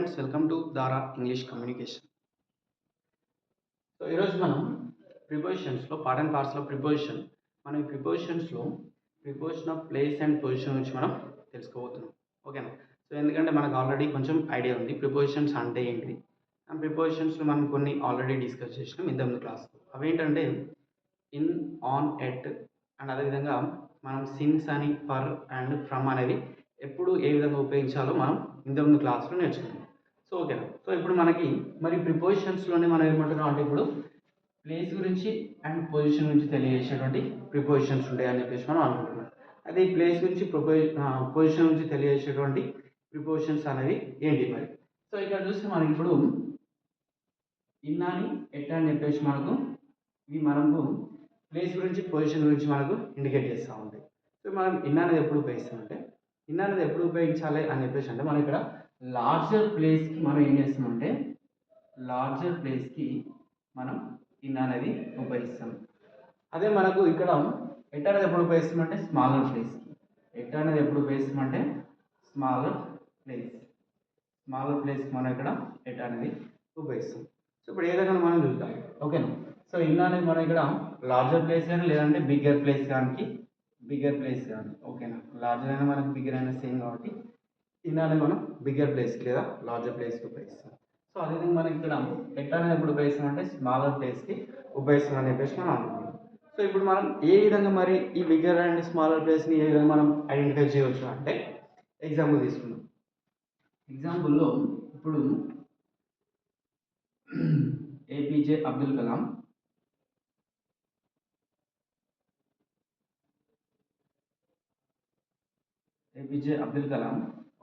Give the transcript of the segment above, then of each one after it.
Friends, welcome to Dara English communication. So ఈరోజు మనం ప్రిపోజిషన్స్లో పార్ట్ అండ్ పార్ట్స్లో ప్రిపోజిషన్ మనం ఈ ప్రిపోజిషన్స్లో preposition of place and position గురించి మనం తెలుసుకోబోతున్నాం. ఓకేనా? సో ఎందుకంటే మనకు ఆల్రెడీ కొంచెం ఐడియా ఉంది ప్రిపోజిషన్స్ అంటే ఏంటి. ఆ ప్రిపోజిషన్స్లో మనం కొన్ని ఆల్రెడీ డిస్కస్ చేసినాం ఇంతకుముందు క్లాస్లో. అవేంటంటే ఇన్, ఆన్, ఎట్ అండ్ అదేవిధంగా మనం సిన్స్ అని, ఫర్ అండ్ ఫ్రమ్ అనేవి ఎప్పుడు ఏ విధంగా ఉపయోగించాలో మనం ఇంతకుముందు క్లాస్లో నేర్చుకున్నాం. సో ఓకేనా? సో ఇప్పుడు మనకి మరి ప్రిపోజిషన్స్లోనే మనం ఏమంటున్నాం అంటే ఇప్పుడు ప్లేస్ గురించి అండ్ పొజిషన్ గురించి తెలియజేసేటువంటి ప్రిపోజిషన్స్ ఉంటాయి అని చెప్పేసి మనం అనుకుంటున్నాం. అదే ఈ ప్లేస్ గురించి పొజిషన్ గురించి తెలియజేసేటువంటి ప్రిపోజిషన్స్ అనేవి ఏంటి మరి. సో ఇక్కడ చూస్తే మనకి ఇప్పుడు ఇన్ అని, ఎట్ అని చెప్పేసి మనకు ఇవి మనకు ప్లేస్ గురించి పొజిషన్ గురించి మనకు ఇండికేట్ చేస్తూ ఉంటాయి. సో మనం ఇన్ అనేది ఎప్పుడు ఉపయోగిస్తామంటే ఇన్ అనేది ఎప్పుడు ఉపయోగించాలి అని చెప్పేసి అంటే మనం ఇక్కడ లార్జర్ ప్లేస్కి మనం ఏం చేస్తామంటే లార్జర్ ప్లేస్కి మనం ఇన్ అనేది ఉపయోగిస్తాం. అదే మనకు ఇక్కడ ఎట్ అనేది ఎప్పుడు ఉపయోగిస్తామంటే స్మాలర్ ప్లేస్కి. ఎట్ అనేది ఎప్పుడు ఉపయోగిస్తామంటే స్మాలర్ ప్లేస్కి మనం ఇక్కడ ఎట్ అనేది ఉపయోగిస్తాం. సో ఇప్పుడు ఏ విధంగా మనం చూద్దాం. ఓకేనా? సో ఇన్ అనేది మనం ఇక్కడ లార్జర్ ప్లేస్ కానీ లేదంటే బిగ్గర్ ప్లేస్ కానీ ఓకేనా? లార్జర్ అయినా మనకి బిగ్గర్ అయినా సేమ్ కాబట్టి ఇన్ అనేది మనం బిగ్గర్ ప్లేస్కి లేదా లార్జర్ ప్లేస్కి ఉపయోగిస్తాం. సో అదేవిధంగా మనకి ఇక్కడ ఎట్ అనేది ఎప్పుడు ఉపయోగిస్తాం అంటే స్మాలర్ ప్లేస్కి ఉపయోగిస్తాం అని చెప్పేసి మనం అనుకుంటాం. సో ఇప్పుడు మనం ఏ విధంగా మరి ఈ బిగ్గర్ అండ్ స్మాలర్ ప్లేస్ని ఏ విధంగా మనం ఐడెంటిఫై చేయవచ్చు అంటే ఎగ్జాంపుల్ తీసుకుందాం. ఎగ్జాంపుల్లో ఇప్పుడు APJ Abdul Kalam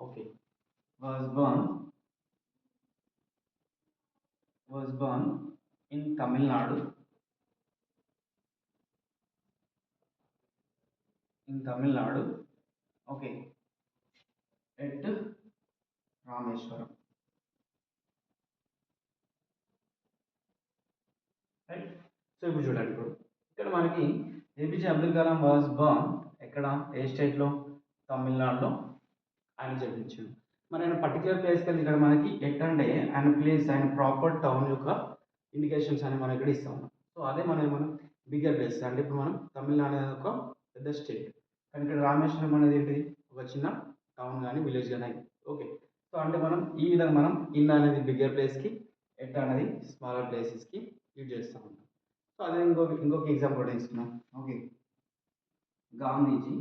okay was born in Tamil Nadu okay at Rameshwaram, right. So ఇప్పుడు చూడండి, ఇప్పుడు ఇక్కడ మనకి APJ Abdul Kalam was burn ఎక్కడ, ఏ స్టేట్లో, తమిళనాడులో ఆయన జన్మించాడు. మరి ఆయన పర్టికులర్ ప్లేస్ కింద ఇక్కడ మనకి ఎట్ అంటే ఆయన ప్లేస్, ఆయన ప్రాపర్ టౌన్ యొక్క ఇండికేషన్స్ అని మనం ఇక్కడ ఇస్తాం. సో అదే మనం బిగ్గర్ ప్లేస్ అంటే ఇప్పుడు మనం తమిళనాడు అనేది ఒక పెద్ద స్టేట్, కానీ ఇక్కడ రామేశ్వరం అనేది ఏంటి, ఒక చిన్న టౌన్ కానీ విలేజ్ కానీ. ఓకే. సో అంటే మనం ఈ విధంగా మనం ఇన్ అనేది బిగ్గర్ ప్లేస్కి, ఎట్ అనేది స్మాలర్ ప్లేసెస్కి యూజ్ చేస్తూ ఉంటాం. సో అదే ఇంకొక ఎగ్జాంపుల్ కూడా తీసుకున్నాం. Okay, Gandhiji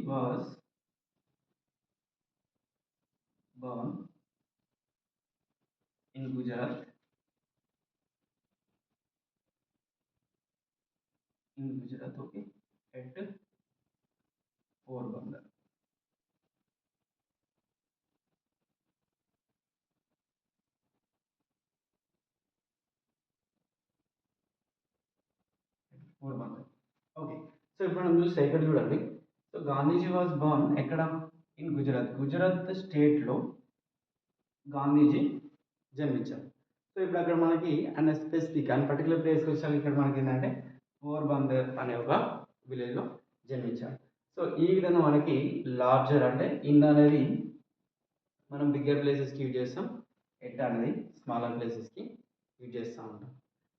was born in Gujarat okay, at Porbandar. Okay. So ఇప్పుడు మనం చూస్తే ఇక్కడ చూడండి. సో గాంధీజీ వాజ్ బోర్న్ ఎక్కడ, ఇన్ గుజరాత్ స్టేట్లో గాంధీజీ జన్మించారు. సో ఇప్పుడు అక్కడ మనకి అన్న స్పెసిఫిక్ అండ్ పర్టికులర్ ప్లేస్కి వచ్చాక ఇక్కడ మనకి ఏంటంటే పోర్బందర్ అనే ఒక విలేజ్లో జన్మించారు. సో ఈ విధంగా మనకి లార్జర్ అంటే ఇన్ అనేది మనం బిగ్గర్ ప్లేసెస్కి యూజ్ చేస్తాం, ఎట్ అనేది స్మాలర్ ప్లేసెస్కి యూజ్ చేస్తూ ఉంటాం.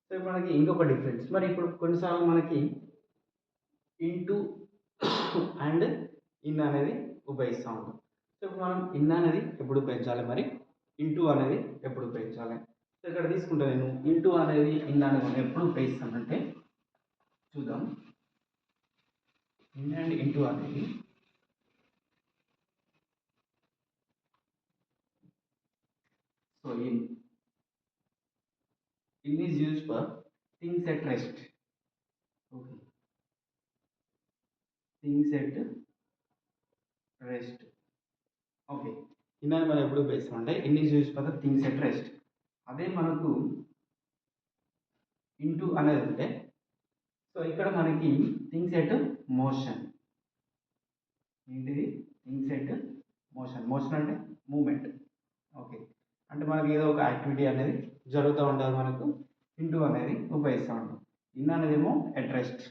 సో ఇప్పుడు మనకి ఇంకొక డిఫరెన్స్, మరి ఇప్పుడు కొన్నిసార్లు మనకి ఇంటూ అండ్ ఇన్ అనేది ఉపయోగిస్తూ ఉంటాం. సో ఇప్పుడు మనం ఇన్ అనేది ఎప్పుడు ఉపయోగించాలి, మరి ఇంటూ అనేది ఎప్పుడు ఉపయోగించాలి. సో ఇక్కడ తీసుకుంటే నేను ఇంటూ అనేది ఇన్ అనేది మనం ఎప్పుడు ఉపయోగిస్తానంటే చూద్దాం. ఇన్ అండ్ ఇంటూ అనేది so in is used for things at rest. Okay, things at rest. Okay, in అని మనం ఎప్పుడు ఉపయోగిస్తాం అంటే in is use for the things at rest. అదే మనకు ఇంటూ అనేది ఉంటే సో ఇక్కడ మనకి థింగ్స్ ఎట్ మోషన్. ఏంటిది? థింగ్స్ ఎట్ మోషన్ అంటే మూమెంట్. ఓకే, అంటే మనకి ఏదో ఒక యాక్టివిటీ అనేది జరుగుతూ ఉంటుంది, మనకు ఇంటూ అనేది ఉపయోగిస్తూ ఉంటాం. ఇన్ అనేది ఏమో ఎట్ రెస్ట్,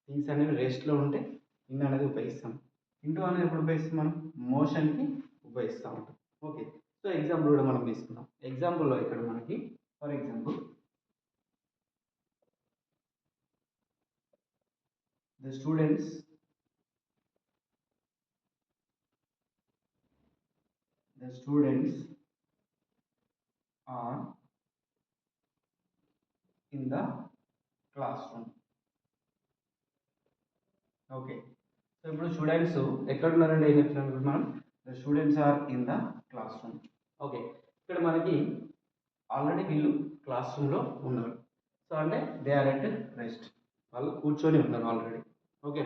థింగ్స్ అనేవి రెస్ట్లో ఉంటే ఇన్ అనేది ఉపయోగిస్తాం. ఇంటూ అనేది ఎప్పుడు ఉపయోగిస్తాం మనం మోషన్కి ఉపయోగిస్తూ ఉంటాం. ఓకే, సో ఎగ్జాంపుల్ కూడా మనం తీసుకుందాం. ఎగ్జాంపుల్లో ఇక్కడ మనకి for example the students are in the classroom. Okay, so ఇప్పుడు స్టూడెంట్స్ ఎక్కడ ఉన్నారండి ఏం చెప్తున్నాం ఇప్పుడు మనం the students are in the classroom. Okay, ఇక్కడ మనకి ఆల్రెడీ వీళ్ళు క్లాస్ రూమ్లో ఉన్నారు. సో అంటే దే ఆర్ ఎట్ రెస్ట్, వాళ్ళు కూర్చొని ఉన్నారు ఆల్రెడీ. ఓకే,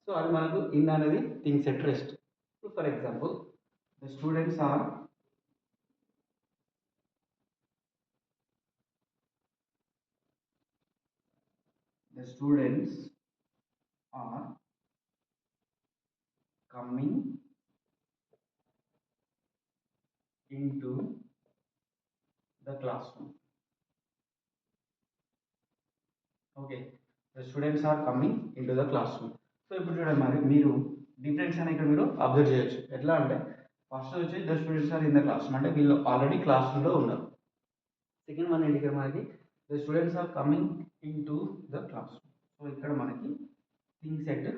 సో అది మనకు ఇన్ అనేది things at rest. For example the students are coming into the classroom. Okay, the students are coming into the classroom. So ఇప్పుడు చూడండి మరి మీరు డిఫరెన్స్ అని ఇక్కడ మీరు అబ్జర్వ్ చేయొచ్చు. ఎట్లా అంటే ఫస్ట్ వచ్చి the students are in the classroom అంటే వీళ్ళు ఆల్రెడీ క్లాస్ రూమ్లో ఉన్నారు. సెకండ్ వన్ ఏంటి ఇక్కడ మనకి the students are coming into the classroom. So ఇక్కడ మనకి థింగ్స్ ఎట్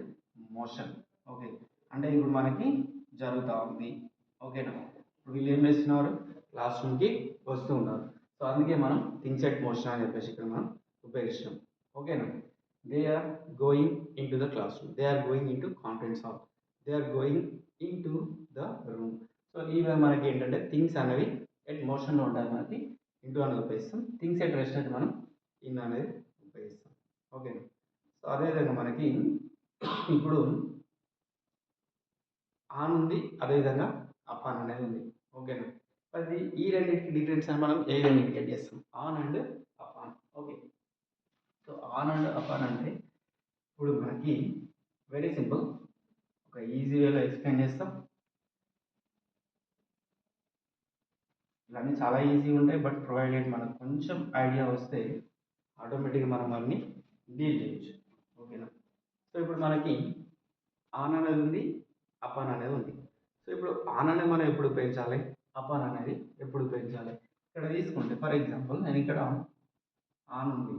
మోషన్. ఓకే, అంటే ఇప్పుడు మనకి జరుగుతూ ఉంది. ఓకేనా, ఇప్పుడు వీళ్ళు ఏం చేస్తున్నారు క్లాస్ రూమ్కి వస్తూ ఉన్నారు. సో అందుకే మనం థింగ్స్ ఎట్ మోషన్ అని చెప్పేసి ఇక్కడ మనం ఉపయోగిస్తాం. ఓకేనా, they are going into the classroom, they are going into conference hall, they are going into the room. So ఇవి మనకి ఏంటంటే థింగ్స్ అనేవి ఎట్ మోషన్లో ఉంటాయి. మనకి ఇంటూ అనేది ఉపయోగిస్తాం. థింగ్స్ ఎట్ రెస్ట్ అయితే మనం ఇన్ అనేది ఉపయోగిస్తాం. ఓకేనా, సో అదేవిధంగా మనకి ఇప్పుడు ఆన్ ఉంది, అదేవిధంగా అపాన్ అనేది ఉంది. ఓకేనా, అది ఈ రెండింటికి డిఫరెన్స్ అని మనం ఏ విధంగా ఇండికేట్ చేస్తాం on and upon. Okay, so on and upon అంటే ఇప్పుడు మనకి వెరీ సింపుల్, ఒక ఈజీ వేలో ఎక్స్ప్లెయిన్ చేస్తాం. ఇవన్నీ చాలా ఈజీ ఉంటాయి, బట్ ప్రొవైడెడ్ మనకు కొంచెం ఐడియా వస్తే ఆటోమేటిక్గా మనం అన్ని డీల్ చేయొచ్చు. ఓకేనా, సో ఇప్పుడు మనకి ఆన్ అనేది ఉంది, అపాన్ అనేది ఉంది. సో ఇప్పుడు ఆన్ అనేది మనం ఎప్పుడు పెంచాలి, అపాన్ అనేది ఎప్పుడు పెంచాలి. ఇక్కడ తీసుకుంటే ఫర్ ఎగ్జాంపుల్ నేను ఇక్కడ ఆన్ ఉంది,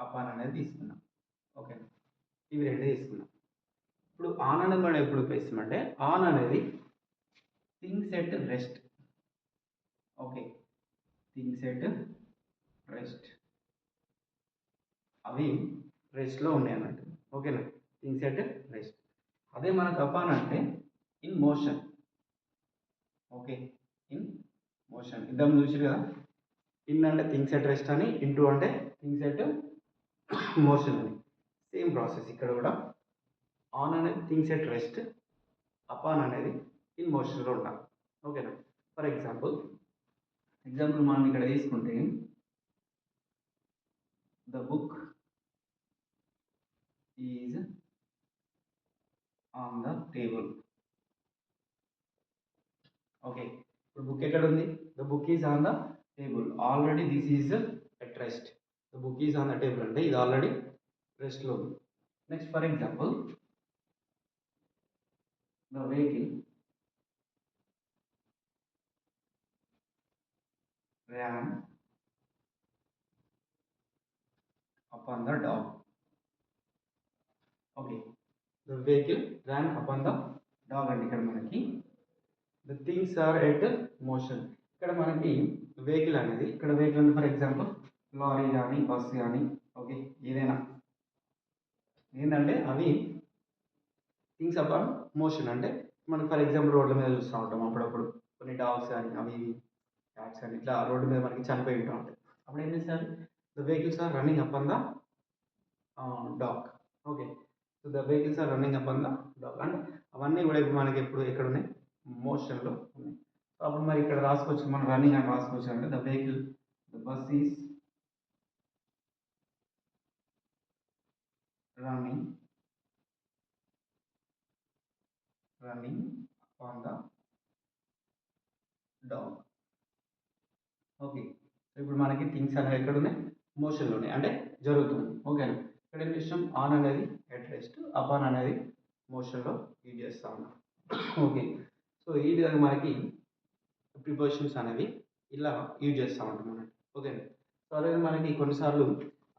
అపాన్ అనేది తీసుకున్నాం. ఓకేనా, ఇవి రెండు తీసుకున్నాం. ఇప్పుడు ఆన్ అనేది మనం ఎప్పుడు ఉపయోగిస్తామంటే ఆన్ అనేది things at rest. Okay, things at rest, అవి రెస్ట్లో ఉన్నాయి అన్నట్టు. ఓకేనా, థింగ్స్ ఎట్ రెస్ట్. అదే మనకు అపాన్ అంటే in motion. Okay, in motion ఇద్దాం చూసి కదా. ఇన్ అంటే థింగ్స్ ఎట్ రెస్ట్ అని, ఇంటూ అంటే థింగ్స్ ఎట్ మోషన్ అని. సేమ్ ప్రాసెస్ ఇక్కడ కూడా ఆన్ అనేది థింగ్స్ ఎట్ రెస్ట్, అపాన్ అనేది ఇన్ మోషన్లో ఉండాలి. ఓకేనా, ఫర్ ఎగ్జాంపుల్ మనం ఇక్కడ తీసుకుంటే the book is on the table. Okay, ఇప్పుడు బుక్ ఎక్కడ ఉంది, the book is on the table. Already this is at rest. The book is on the table అంటే ఇది ఆల్రెడీ రెస్ట్లో ఉంది. Next for example the vehicle ran upon the dog. Okay, the vehicle ran upon the dog అంటే ఇక్కడ మనకి the things are at motion. ఇక్కడ మనకి vehicle అనేది, ఇక్కడ వెహికల్ అంటే ఫర్ ఎగ్జాంపుల్ లారీ కానీ బస్ కానీ ఓకే ఏదైనా ఏంటంటే అవి థింగ్స్ అపాన్ మోషన్. అంటే మనకి ఫర్ ఎగ్జాంపుల్ రోడ్ల మీద చూస్తూ ఉంటాం అప్పుడప్పుడు కొన్ని డాగ్స్ కానీ అవి క్యాట్స్ కానీ ఇట్లా రోడ్డు మీద మనకి చనిపోయి ఉంటా ఉంటాయి. అప్పుడు ఏం చేస్తారు, the vehicles are running up on the dog. Okay, so the vehicles are running up on the dog అంటే అవన్నీ కూడా ఇప్పుడు మనకి ఎప్పుడు ఎక్కడ ఉన్నాయి మోషన్లో ఉన్నాయి. సో అప్పుడు మరి ఇక్కడ రాసుకోవచ్చు మనం రన్నింగ్ అని రాసుకోవచ్చు అంటే the vehicle the bus is running on the dog. Okay, so ఇప్పుడు మనకి థింగ్స్ అనేవి ఎక్కడ ఉన్నాయి మోషన్లో ఉన్నాయి అంటే జరుగుతుంది. ఓకేనా, ఇక్కడ ఏం చేస్తాం ఆన్ అనేది ఎట్ రెస్ట్, అపాన్ అనేది మోషన్లో యూజ్ చేస్తూ ఉంటాం. ఓకే, సో ఈ విధంగా మనకి ప్రిపోజిషన్స్ అనేవి ఇలా యూజ్ చేస్తూ ఉంటాం అన్నట్టు. ఓకే, సో అదే మనకి కొన్నిసార్లు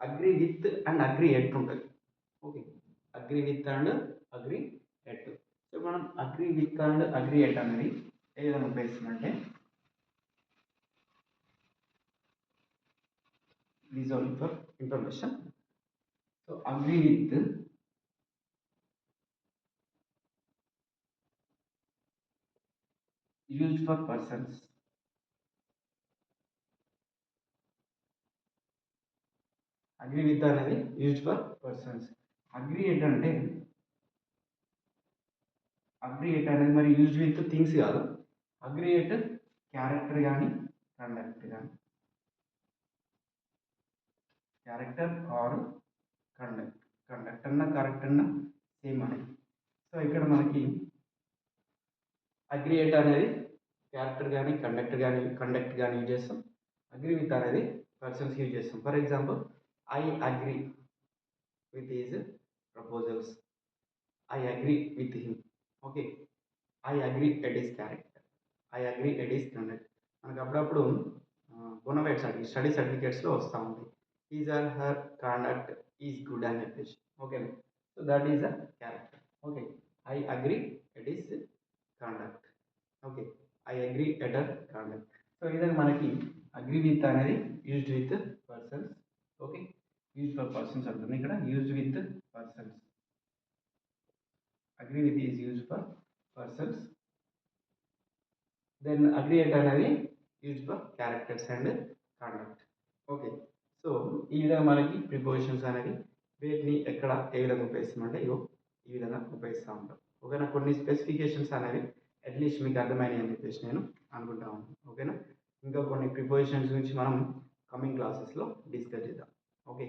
agree with and agree at ఉంటుంది. Okay, agree with and agree at. So మనం agree with and agree at అనేది ఏ విధంగా ఉపయోగిస్తుందంటే, these are for information. So agree with used for persons. Agree with అనేది యూజ్డ్ ఫర్ పర్సన్స్. అగ్రియేట్ అంటే agree at అనేది మరి యూజ్డ్ విత్ థింగ్స్ కాదు. అగ్రియేట్ క్యారెక్టర్ కానీ కండక్ట్ కానీ, క్యారెక్టర్ ఆర్ కండక్ట్. కండక్ట్ అన్న కరెక్ట్ అన్న సేమ్ అనేది. సో ఇక్కడ మనకి అగ్రియేట్ అనేది క్యారెక్టర్ కానీ కండక్ట్ కానీ యూజ్ చేస్తాం. అగ్రీ విత్ అనేది పర్సన్స్ యూజ్ చేస్తాం. For example, I agree with his proposals. I agree with him. Okay, I agree at his character. I agree at his conduct. మనకు అప్పుడప్పుడు బోనఫైడ్ స్టడీ సర్టిఫికేట్స్లో వస్తూ ఉంది, his or her conduct is good అని చెప్పేసి. Okay, so that is a character. Okay, I agree at his conduct. Okay, I agree at her conduct. So ఈ విధంగా మనకి అగ్రీ విత్ అనేది used with persons. Okay, use for persons అంటుంది ఇక్కడ, used with persons. Agree with is used for persons. Then agree at అనేది used for characters and conduct. Okay, so ఈ విధంగా మనకి ప్రిపోజిషన్స్ అనేవి వీటిని ఎక్కడ ఏ విధంగా ఉపయోగిస్తామంటే ఇగో ఈ విధంగా ఉపయోగిస్తూ ఉంటాం. ఓకేనా, కొన్ని స్పెసిఫికేషన్స్ అనేవి అట్లీస్ట్ మీకు అర్థమైనాయి అని చెప్పేసి నేను అనుకుంటా ఉన్నాను. ఓకేనా, ఇంకా కొన్ని ప్రిపోజిషన్స్ గురించి మనం కమింగ్ క్లాసెస్లో డిస్కస్ చేద్దాం. ఓకే.